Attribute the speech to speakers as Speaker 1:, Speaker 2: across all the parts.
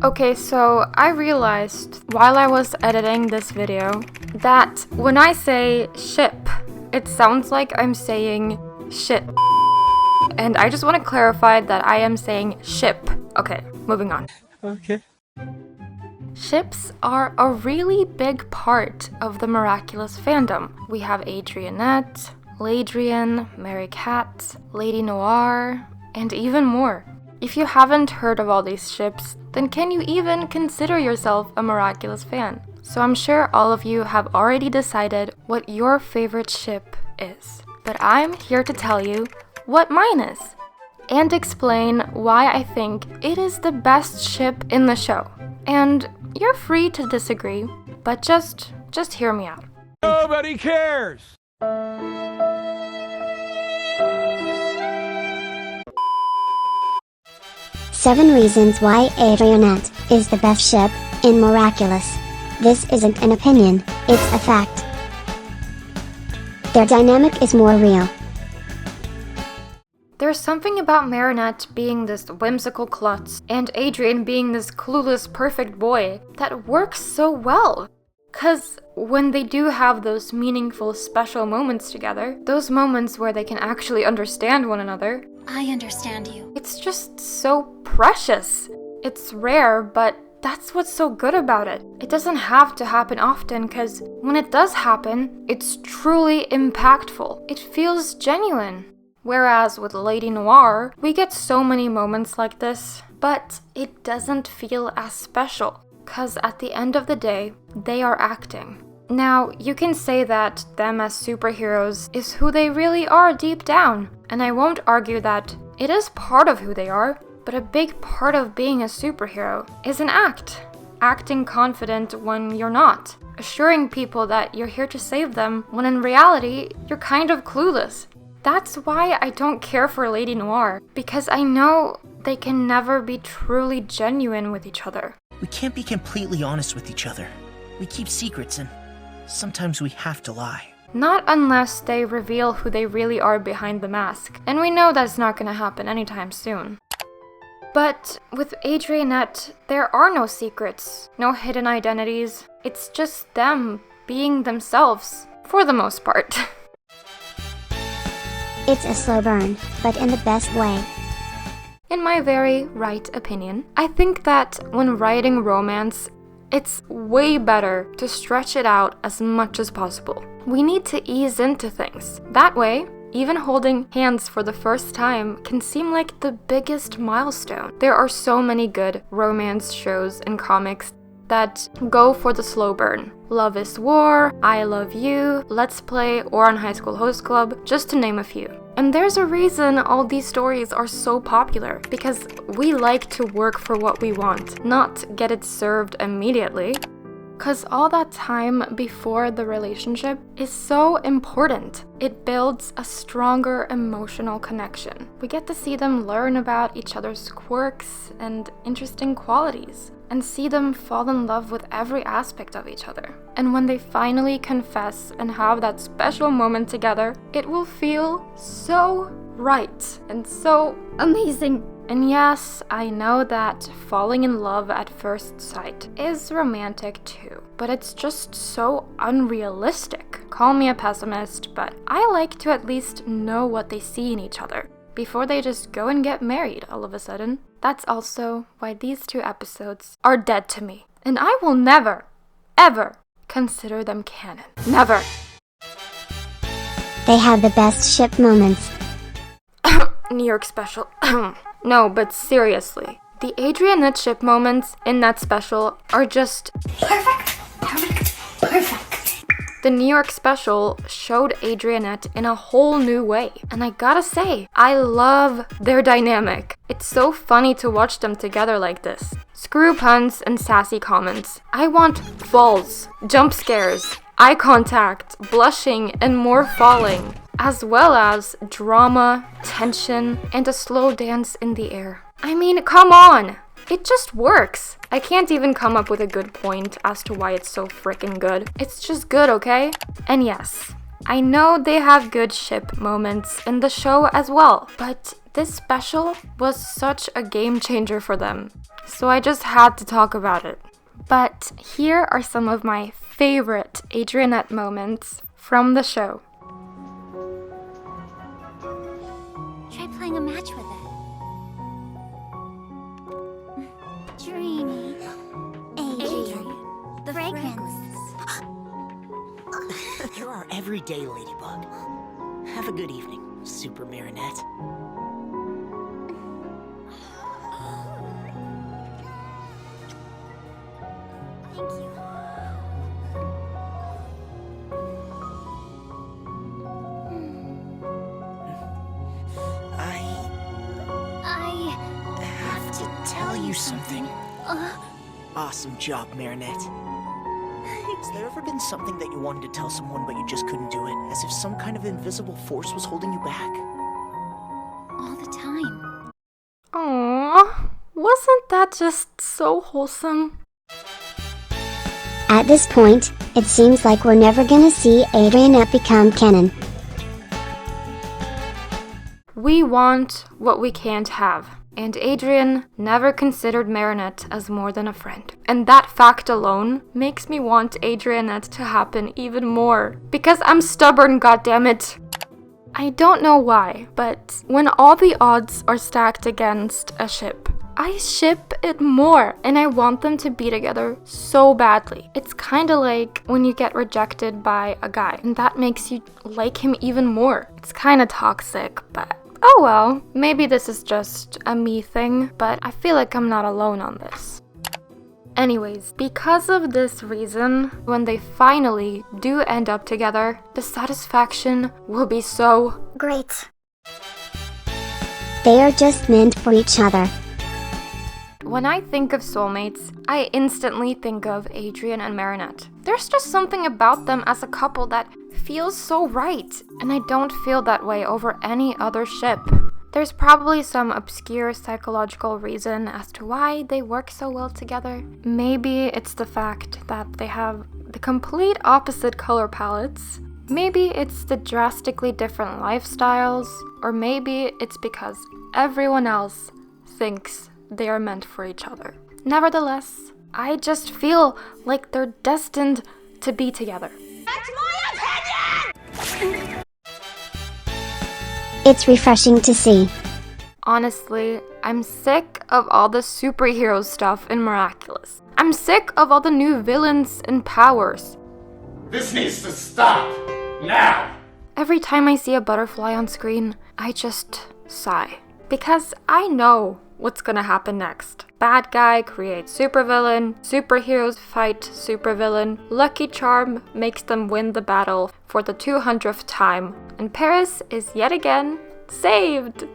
Speaker 1: Okay, so I realized while I was editing this video that when I say ship, it sounds like I'm saying shit. And I just want to clarify that I am saying ship. Okay, moving on.
Speaker 2: Okay.
Speaker 1: Ships are a really big part of the Miraculous fandom. We have Adrienette, Ladrian, Mary Cat, Lady Noir, and even more. If you haven't heard of all these ships, then can you even consider yourself a Miraculous fan? So I'm sure all of you have already decided what your favorite ship is. But I'm here to tell you what mine is, and explain why I think it is the best ship in the show. And you're free to disagree, but just hear me out.
Speaker 2: Nobody cares!
Speaker 3: 7 reasons why Adrienette is the best ship in Miraculous. This isn't an opinion, it's a fact. Their dynamic is more real.
Speaker 1: There's something about Marinette being this whimsical klutz and Adrien being this clueless perfect boy that works so well. 'Cause when they do have those meaningful special moments together, those moments where they can actually understand one another,
Speaker 4: I understand you.
Speaker 1: it's just so precious. It's rare, but that's what's so good about it. It doesn't have to happen often, because when it does happen, it's truly impactful. It feels genuine. Whereas with Lady Noir, we get so many moments like this, but it doesn't feel as special, because at the end of the day, they are acting. Now, you can say that them as superheroes is who they really are deep down, and I won't argue that it is part of who they are, but a big part of being a superhero is an act. Acting confident when you're not. Assuring people that you're here to save them when in reality, you're kind of clueless. That's why I don't care for Lady Noir, because I know they can never be truly genuine with each other.
Speaker 5: We can't be completely honest with each other. We keep secrets and sometimes we have to lie.
Speaker 1: Not unless they reveal who they really are behind the mask, and we know that's not gonna happen anytime soon. But with Adrienette, there are no secrets, no hidden identities. It's just them being themselves, for the most part.
Speaker 3: It's a slow burn, but in the best way.
Speaker 1: In my very right opinion, I think that when writing romance, it's way better to stretch it out as much as possible. We need to ease into things. That way, even holding hands for the first time can seem like the biggest milestone. There are so many good romance shows and comics that go for the slow burn. Love is War, I Love You, Let's Play, or on High School Host Club, just to name a few. And there's a reason all these stories are so popular, because we like to work for what we want, not get it served immediately. 'Cause all that time before the relationship is so important. It builds a stronger emotional connection. We get to see them learn about each other's quirks and interesting qualities, and see them fall in love with every aspect of each other. And when they finally confess and have that special moment together, it will feel so right and so amazing. And yes, I know that falling in love at first sight is romantic too, but it's just so unrealistic. Call me a pessimist, but I like to at least know what they see in each other before they just go and get married all of a sudden. That's also why these 2 episodes are dead to me, and I will never, ever consider them canon. Never.
Speaker 3: They have the best ship moments.
Speaker 1: New York special. No, but seriously, the Adrienette ship moments in that special are just
Speaker 4: Perfect.
Speaker 1: The New York special showed Adrienette in a whole new way, and I gotta say, I love their dynamic. It's so funny to watch them together like this. Screw puns and sassy comments. I want falls, jump scares, eye contact, blushing, and more falling, as well as drama, tension, and a slow dance in the air. I mean, come on! It just works. I can't even come up with a good point as to why it's so freaking good. It's just good, okay? And yes, I know they have good ship moments in the show as well, but This special was such a game changer for them, so I just had to talk about it. But here are some of my favorite Adrienette moments from the show.
Speaker 4: Try playing a match with it. Dreamy. Adrian. The fragrance.
Speaker 5: You're our everyday ladybug. Have a good evening, Super Marinette.
Speaker 4: Thank you. I
Speaker 5: have to tell you something. Awesome job, Marinette. Has there ever been something that you wanted to tell someone but you just couldn't do it? As if some kind of invisible force was holding you back?
Speaker 4: all the time.
Speaker 1: Aww, wasn't that just so wholesome?
Speaker 3: At this point, it seems like we're never gonna see Adrienette become canon.
Speaker 1: We want what we can't have. And Adrien never considered Marinette as more than a friend. And that fact alone makes me want Adrienette to happen even more. Because I'm stubborn, goddammit. I don't know why, but when all the odds are stacked against a ship, I ship it more, and I want them to be together so badly. It's kinda like when you get rejected by a guy, and that makes you like him even more. It's kinda toxic, but oh well, maybe this is just a me thing, but I feel like I'm not alone on this. Anyways, because of this reason, when they finally do end up together, the satisfaction will be so
Speaker 3: Great. They are just meant for each other.
Speaker 1: When I think of soulmates, I instantly think of Adrien and Marinette. There's just something about them as a couple that feels so right, and I don't feel that way over any other ship. There's probably some obscure psychological reason as to why they work so well together. Maybe it's the fact that they have the complete opposite color palettes. Maybe it's the drastically different lifestyles, or maybe it's because everyone else thinks they are meant for each other. Nevertheless, I just feel like they're destined to be together.
Speaker 4: That's my opinion!
Speaker 3: It's refreshing to see.
Speaker 1: Honestly, I'm sick of all the superhero stuff in Miraculous. I'm sick of all the new villains and powers.
Speaker 2: This needs to stop. Now!
Speaker 1: Every time I see a butterfly on screen, I just sigh. Because I know what's gonna happen next. Bad guy creates supervillain, superheroes fight supervillain, Lucky Charm makes them win the battle for the 200th time, and Paris is yet again saved!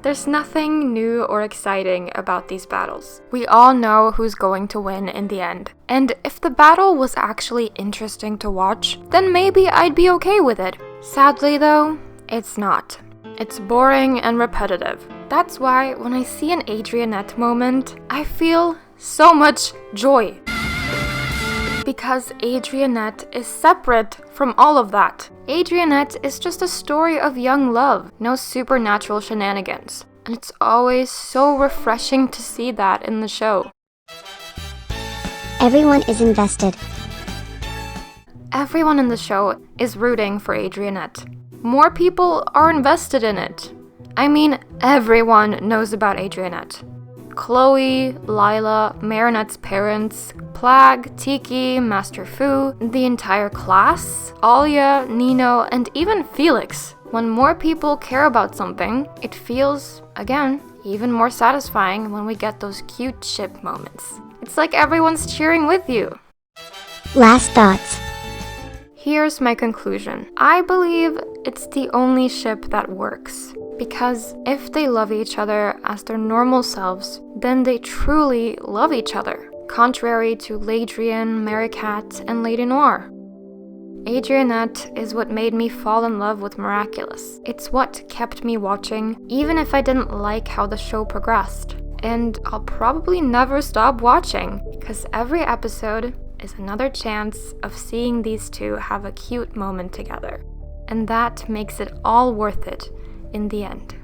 Speaker 1: There's nothing new or exciting about these battles. We all know who's going to win in the end. And if the battle was actually interesting to watch, then maybe I'd be okay with it. Sadly though, it's not. It's boring and repetitive. That's why when I see an Adrienette moment, I feel so much joy. Because Adrienette is separate from all of that. Adrienette is just a story of young love, no supernatural shenanigans. And it's always so refreshing to see that in the show.
Speaker 3: Everyone is invested.
Speaker 1: Everyone in the show is rooting for Adrienette. More people are invested in it. I mean, everyone knows about Adrienette. Chloe, Lila, Marinette's parents, Plag, Tiki, Master Fu, the entire class, Alia, Nino, and even Felix. When more people care about something, it feels, again, even more satisfying when we get those cute ship moments. It's like everyone's cheering with you.
Speaker 3: Last thoughts.
Speaker 1: Here's my conclusion. I believe it's the only ship that works. Because if they love each other as their normal selves, then they truly love each other. Contrary to Ladrien, Maricat, and Lady Noir. Adrienette is what made me fall in love with Miraculous. It's what kept me watching, even if I didn't like how the show progressed. And I'll probably never stop watching, because every episode is another chance of seeing these two have a cute moment together. and that makes it all worth it in the end.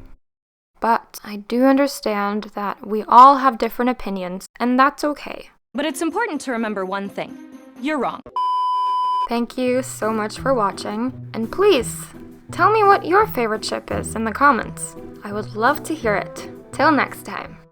Speaker 1: But I do understand that we all have different opinions, and that's okay.
Speaker 6: But it's important to remember one thing. You're wrong.
Speaker 1: Thank you so much for watching, and please, tell me what your favorite ship is in the comments. I would love to hear it. Till next time.